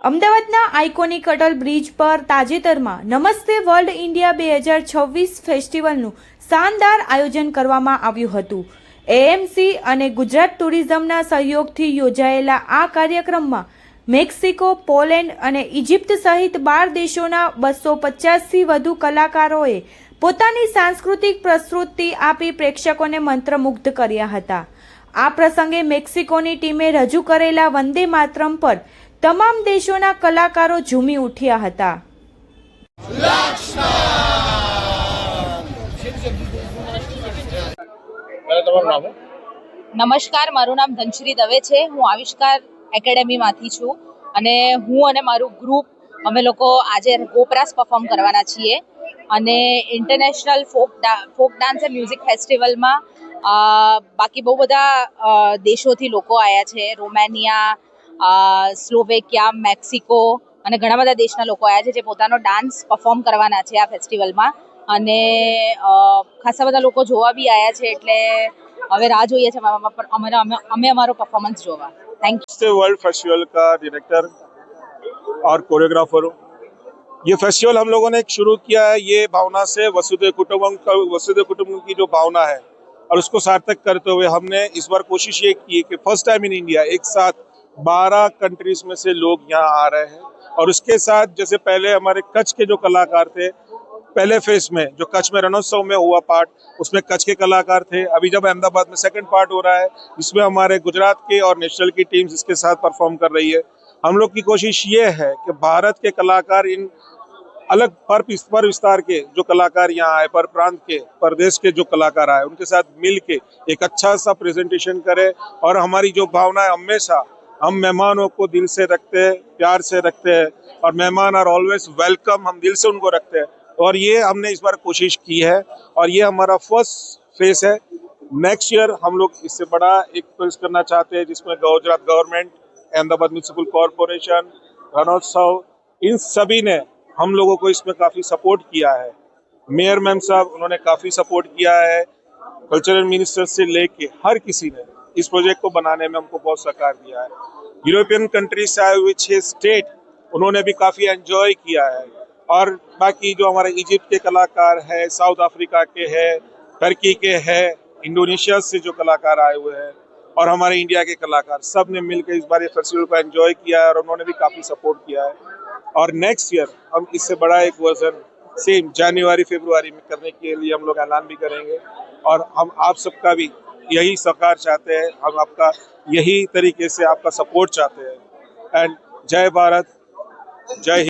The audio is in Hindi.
અમદાવાદના આઇકોનિક અટલ બ્રિજ પર તાજેતરમાં નમસ્તે વર્લ્ડ ઇન્ડિયા 2026 ફેસ્ટિવલનું શાનદાર આયોજન કરવામાં આવ્યું હતું। એએમસી અને ગુજરાત ટુરિઝમના સહયોગથી યોજાયેલા આ કાર્યક્રમમાં મેક્સિકો, પોલેન્ડ અને ઇજિપ્ત સહિત 12 દેશોના 250થી વધુ કલાકારોએ પોતાની સાંસ્કૃતિક પ્રસ્તુતિ આપી પ્રેક્ષકોને મંત્રમુગ્ધ કર્યા હતા। આ પ્રસંગે મેક્સિકોની ટીમે રજૂ કરેલા વંદે માતરમ પર તમામ દેશોના કલાકારો ઝૂમી ઉઠ્યા હતા। નમસ્કાર, મારું નામ ધનશ્રી દવે છે। હું આવિષ્કાર એકેડેમીમાંથી છું અને હું અને મારું ગ્રુપ અમે લોકો આજે ગોપરાસ પરફોર્મ કરવાના છીએ અને international folk dance and music ફેસ્ટિવલમાં બાકી બહુ બધા દેશોથી લોકો આવ્યા છે। રોમાનિયા, સ્લોવેકિયા, મેક્સિકો અને ઘણા બધા દેશના લોકો આવ્યા છે જે પોતાનો ડાન્સ પરફોર્મ કરવાના છે આ ફેસ્ટિવલમાં અને ખાસા બધા લોકો જોવા બી આવ્યા છે એટલે હવે રાહ જોઈએ છે અમે અમારો પરફોર્મન્સ જોવા। Thank you. वर्ल्ड फेस्टिवल का डायरेक्टर और कोरियोग्राफर हूँ। ये फेस्टिवल हम लोगों ने शुरू किया है ये भावना से वसुधैव कुटुंबकम की जो भावना है और उसको सार्थक करते हुए हमने इस बार कोशिश ये की कि फर्स्ट टाइम इन इंडिया एक साथ 12 कंट्रीज में से लोग यहाँ आ रहे हैं और उसके साथ जैसे पहले हमारे कच्छ के जो कलाकार थे पहले फेज में जो कच्छ में रणोत्सव में हुआ पार्ट उसमें कच्छ के कलाकार थे। अभी जब अहमदाबाद में सेकंड पार्ट हो रहा है इसमें हमारे गुजरात के और नेशनल की टीम्स इसके साथ परफॉर्म कर रही है। हम लोग की कोशिश ये है कि भारत के कलाकार इन अलग पर विस्तार के जो कलाकार यहाँ आए, पर प्रांत के प्रदेश के जो कलाकार आए उनके साथ मिल के एक अच्छा सा प्रेजेंटेशन करें और हमारी जो भावना है हमेशा हम मेहमानों को दिल से रखते हैं, प्यार से रखते हैं और मेहमान आर ऑलवेज वेलकम, हम दिल से उनको रखते हैं और ये हमने इस बार कोशिश की है और ये हमारा फर्स्ट फेस है। नेक्स्ट ईयर हम लोग इससे बड़ा एक फेस करना चाहते हैं जिसमें Gujarat government, Ahmedabad municipal corporation, Rann Utsav, इन सभी ने हम लोगों को इसमें काफ़ी सपोर्ट किया है। मेयर मैम साहब उन्होंने काफ़ी सपोर्ट किया है, कल्चरल मिनिस्टर से लेके हर किसी ने इस प्रोजेक्ट को बनाने में हमको बहुत सहकार दिया है। यूरोपियन कंट्रीज से आए हुए 6 स्टेट उन्होंने भी काफ़ी एंजॉय किया है और बाकी जो हमारे इजिप्ट के कलाकार है, साउथ अफ्रीका के है, टर्की के है, इंडोनेशिया से जो कलाकार आए हुए हैं और हमारे इंडिया के कलाकार सब ने मिलकर इस बार ये फेस्टिवल को एंजॉय किया है और उन्होंने भी काफ़ी सपोर्ट किया है। और नेक्स्ट ईयर हम इससे बड़ा एक वर्जन सेम जनवरी-फरवरी में करने के लिए हम लोग ऐलान भी करेंगे और हम आप सबका भी यही सहकार चाहते हैं, हम आपका यही तरीके से आपका सपोर्ट चाहते हैं। एंड जय भारत, जय हिंद।